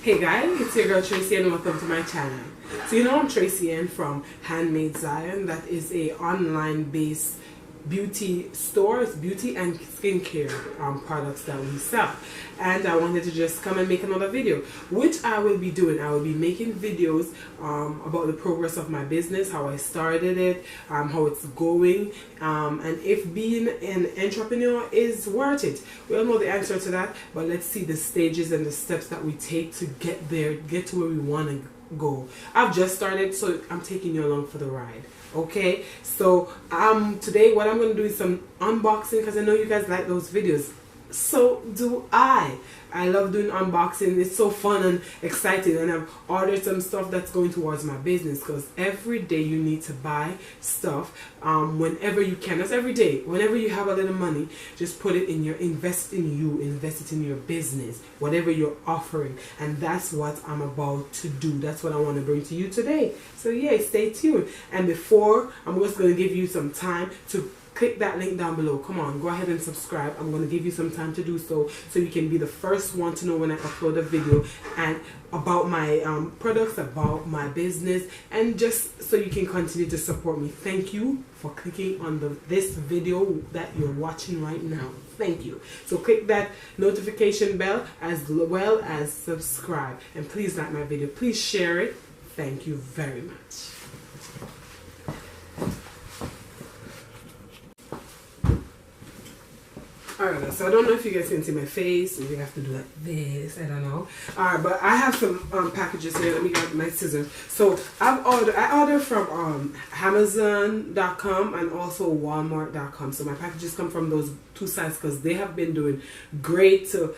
Hey guys, it's your girl Tracy and welcome to my channel. So you know I'm Tracy and from Handmade Zion. That is a online based beauty stores, beauty and skincare products that we sell. And I wanted to just come and make another video, which I will be doing. I will be making videos about the progress of my business, how I started it, how it's going, and if being an entrepreneur is worth it. We all know the answer to that, but let's see the stages and the steps that we take to get there, get to where we want to go. I've just started, so I'm taking you along for the ride. Okay, so today what I'm going to do is some unboxing, because I know you guys like those videos. So do I love doing unboxing. It's so fun and exciting, and I've ordered some stuff that's going towards my business, because every day you need to buy stuff whenever you can. That's every day. Whenever you have a little money, just put it in your, invest in you, invest it in your business, whatever you're offering. And that's what I'm about to do. That's what I want to bring to you today. So yeah, stay tuned. And before, I'm just going to give you some time to click that link down below. Come on, go ahead and subscribe. I'm going to give you some time to do so you can be the first one to know when I upload a video and about my products, about my business, and just so you can continue to support me. Thank you for clicking on this video that you're watching right now. Thank you. So click that notification bell as well as subscribe, and please like my video. Please share it. Thank you very much. Alright, so I don't know if you guys can see my face, maybe I have to do like this, I don't know. Alright, but I have some packages here. Let me get my scissors. So I ordered from Amazon.com and also Walmart.com. So my packages come from those two sites because they have been doing great. So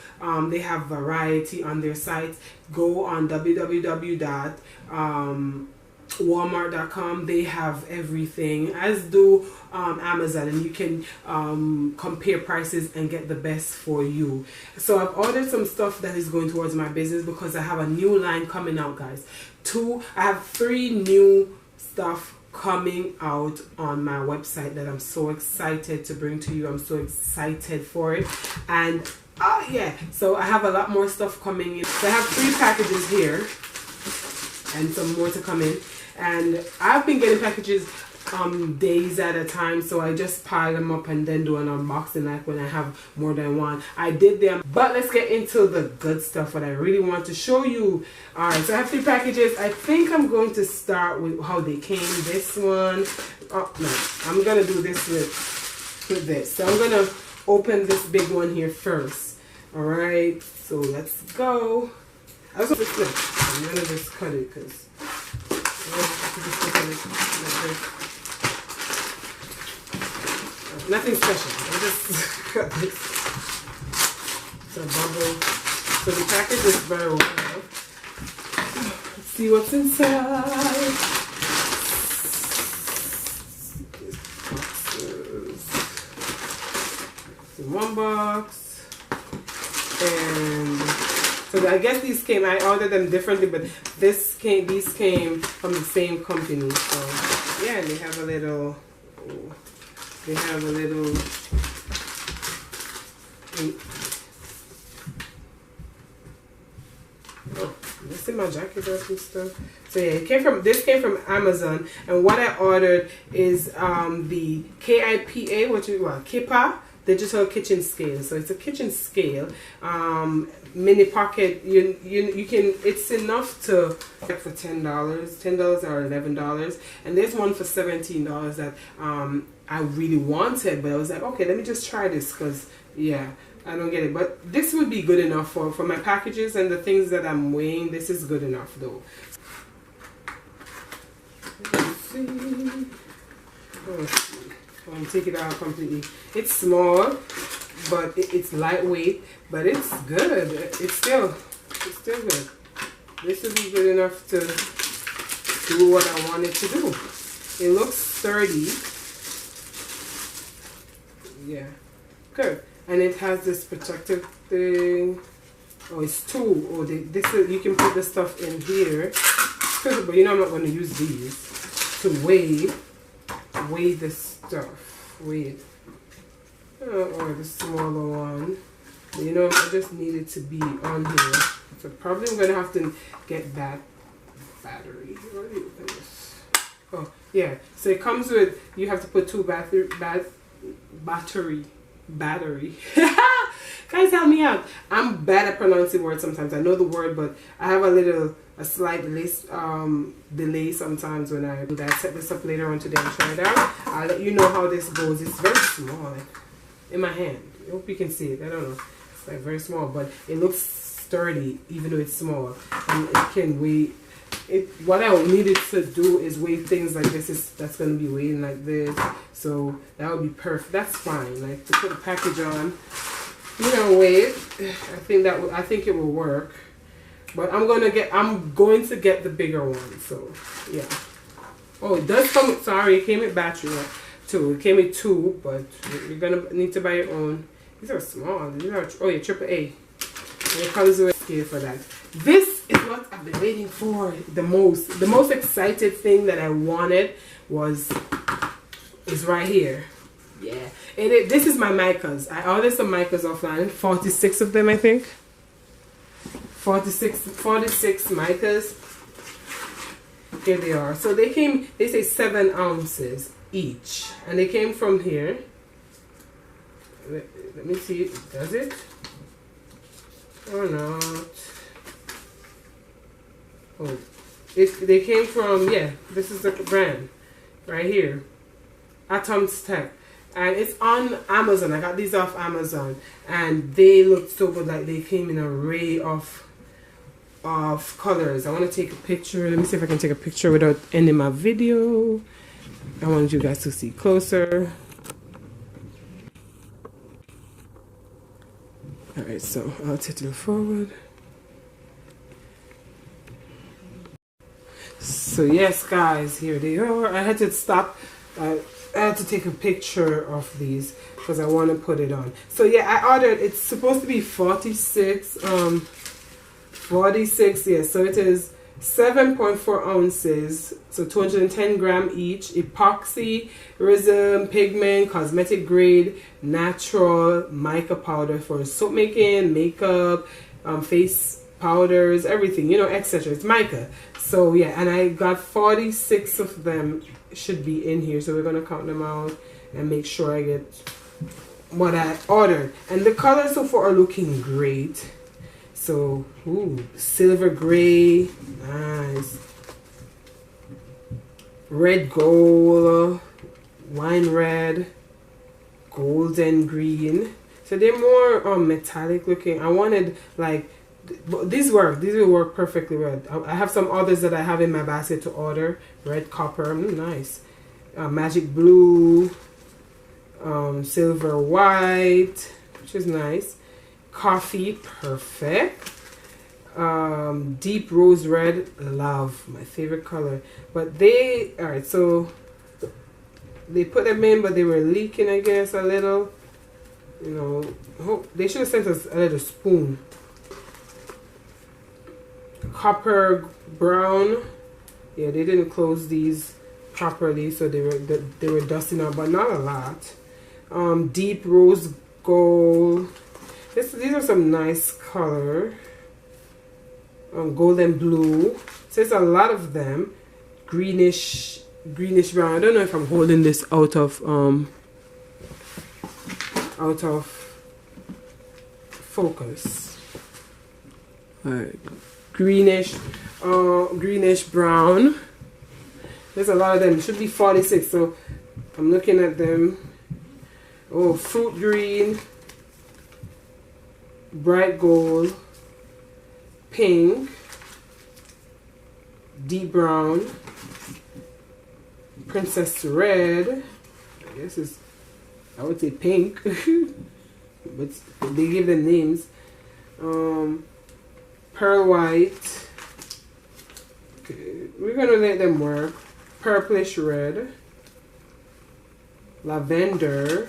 they have variety on their sites. Go on www.walmart.com. They have everything, as do Amazon, and you can compare prices and get the best for you. So I've ordered some stuff that is going towards my business because I have a new line coming out, guys. I have 3 new stuff coming out on my website that I'm so excited to bring to you. I'm so excited for it. And yeah, so I have a lot more stuff coming in. So I have 3 packages here and some more to come in. And I've been getting packages days at a time, so I just pile them up and then do an unboxing like when I have more than one. I did them, but let's get into the good stuff, what I really want to show you. Alright, so I have 3 packages. I think I'm going to start with how they came. This one, oh no, I'm gonna do this with this. So I'm gonna open this big one here first. Alright, so let's go. I also flip. I'm gonna just cut it because nothing special. I just cut this. It's a bubble. So the package is very well. Let's see what's inside. Boxes. In one box. And so I guess these came, I ordered them differently, but these came from the same company. So yeah, and they have a little, oh, this in my jacket or some stuff. So yeah, this came from Amazon, and what I ordered is the KIPA Digital Kitchen Scale. So it's a kitchen scale, mini pocket. You can, it's enough to get for $10 or $11, and there's one for $17 that I really wanted, but I was like, okay, let me just try this, because yeah, I don't get it, but this would be good enough for my packages and the things that I'm weighing. This is good enough though. Let's see. Oh, take it out completely. It's small, but it's lightweight, but it's good. It's still good. This will be good enough to do what I want it to do. It looks sturdy. Yeah, good. And it has this protective thing. Oh, it's 2. Oh, this is, you can put the stuff in here. But you know I'm not going to use these to weigh the stuff. Weigh it. Or the smaller one. You know, I just need it to be on here. So probably I'm gonna have to get that battery. What do you think? Oh yeah. So it comes with, you have to put two battery. Guys, help me out. I'm bad at pronouncing words sometimes. I know the word, but I have a slight delay sometimes when I do that. Set this up later on today and try it out. I'll let you know how this goes. It's very small, like, in my hand. I hope you can see it. I don't know. It's like very small, but it looks sturdy even though it's small. And it can weigh. What I needed to do is weigh things like this. That's going to be weighing like this. So that would be perfect. That's fine. Like, to put a package on. You know, wait. I think it will work, but I'm going to get the bigger one. So yeah. Oh, it does come with, sorry, it came with battery too. It came with two, but you're gonna need to buy your own. These are small. These are, oh yeah, AAA. And it comes with a scale for that. This is what I've been waiting for the most. The most excited thing that I wanted is right here. Yeah, this is my micas. I ordered some micas offline, 46 of them, I think. 46 micas. Here they are. So they say 7 ounces each, and they came from here. Let me see. Does it or not? Oh, they came from, yeah. This is the brand right here, Attom Tech. And it's on Amazon. I got these off Amazon, and they look so good. Like, they came in an array of colors. I want to take a picture. Let me see if I can take a picture without ending my video. I want you guys to see closer. All right, so I'll take it forward. So yes, guys, here they are. I had to stop. I had to take a picture of these because I want to put it on. So yeah, I ordered, it's supposed to be 46, 46, yeah, so it is 7.4 ounces, so 210 gram each, epoxy, resin, pigment, cosmetic grade, natural mica powder for soap making, makeup, face powders, everything, you know, etc. It's mica. So yeah, and I got 46 of them should be in here, so we're gonna count them out and make sure I get what I ordered. And the colors so far are looking great. So, ooh, silver gray, nice, red gold, wine red, golden green. So they're more metallic looking. I wanted, like, these will work perfectly well. I have some others that I have in my basket to order. Red copper, nice. Magic blue, silver white, which is nice. Coffee, perfect. Deep rose red, love, my favorite color. But they, alright, so they put them in, but they were leaking, I guess, a little. You know, they should have sent us a little spoon. Copper brown, yeah, they didn't close these properly, so they were dusting out, but not a lot. Deep rose gold. These are some nice color. Golden blue. So it's a lot of them. Greenish brown. I don't know if I'm holding this out of focus. Alright. Greenish brown. There's a lot of them. It should be 46, so I'm looking at them. Oh, fruit green, bright gold, pink, deep brown, princess red. I guess I would say pink, but they give them names. Pearl white. Okay, we're gonna let them work. Purplish red. Lavender.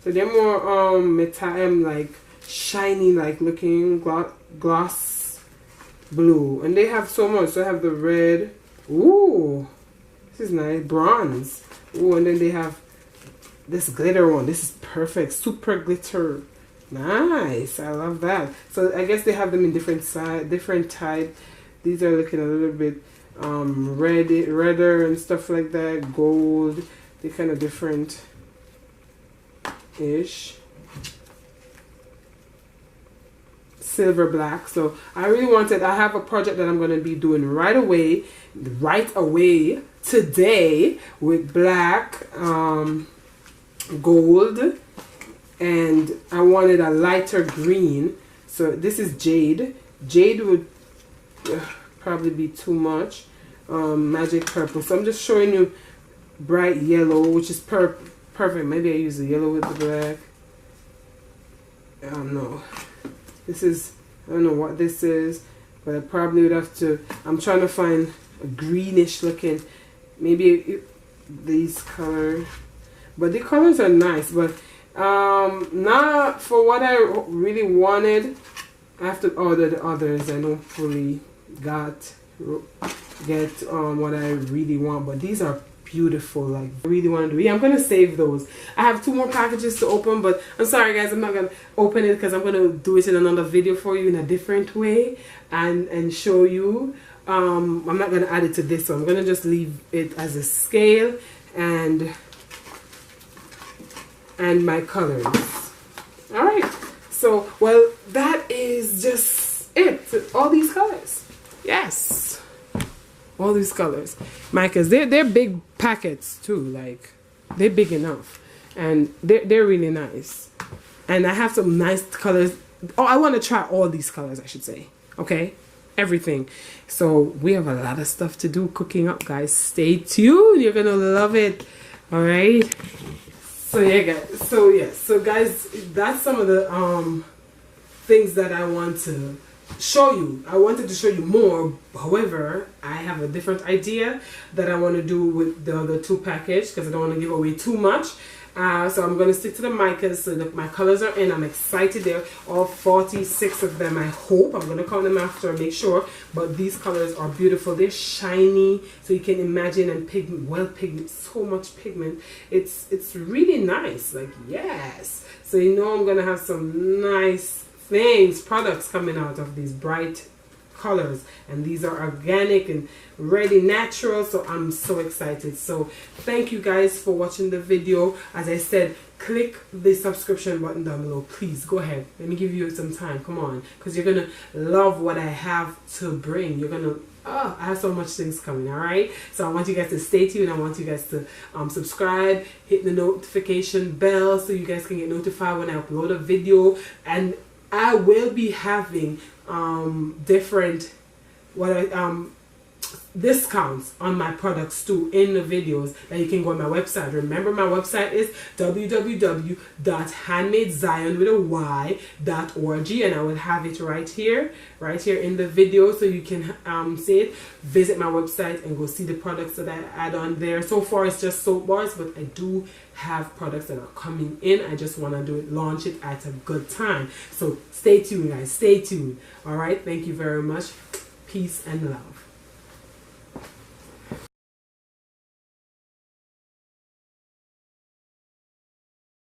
So they're more metal, like shiny, like looking gloss blue, and they have so much. So I have the red. Ooh, this is nice. Bronze. Ooh, and then they have this glitter one. This is perfect. Super glitter. Nice. I love that. So I guess they have them in different type. These are looking a little bit redder and stuff like that. Gold. They're kind of different ish. Silver black. So I really wanted, I have a project that I'm going to be doing right away today with black, gold, and I wanted a lighter green. So this is jade. Jade would probably be too much. Magic purple. So I'm just showing you bright yellow, which is perfect. Maybe I use the yellow with the black. I don't know. This is, I don't know what this is, but I probably would have to, I'm trying to find a greenish looking, maybe these colors. But the colors are nice, but not for what I really wanted. I have to order the others. I don't fully get what I really want, but these are beautiful. Like, I really want to do. Yeah, I'm gonna save those. I have 2 more packages to open, but I'm sorry guys, I'm not gonna open it because I'm gonna do it in another video for you in a different way and show you. I'm not gonna add it to this one. I'm gonna just leave it as a scale and my colors. All right, so well, that is just it. All these colors. Yes, all these colors. Micas, they're big packets too. Like, they're big enough, and they're really nice. And I have some nice colors. Oh, I want to try all these colors, I should say. Okay, everything. So we have a lot of stuff to do cooking up, guys. Stay tuned. You're gonna love it. All right. So yeah, guys. So guys, that's some of the things that I want to show you. I wanted to show you more. However, I have a different idea that I want to do with the other 2 package because I don't want to give away too much. So I'm going to stick to the micas. So my colors are in. I'm excited. They're all 46 of them, I hope. I'm going to count them after and make sure. But these colors are beautiful. They're shiny, so you can imagine, and pigment, so much pigment. It's really nice. Like, yes. So you know I'm going to have some nice products coming out of these bright colors, and these are organic and ready natural, so I'm so excited. So thank you guys for watching the video. As I said, click the subscription button down below. Please go ahead, let me give you some time. Come on, because you're gonna love what I have to bring. You're gonna I have so much things coming. All right, so I want you guys to stay tuned. I want you guys to subscribe, hit the notification bell so you guys can get notified when I upload a video. And I will be having different discounts on my products too in the videos that you can go on my website. Remember, my website is www.handmadezion.org, and I will have it right here in the video so you can see it. Visit my website and go see the products that I add on there. So far it's just soap bars, but I do have products that are coming in. I just want to launch it at a good time. So stay tuned, guys. Stay tuned. All right, thank you very much. Peace and love.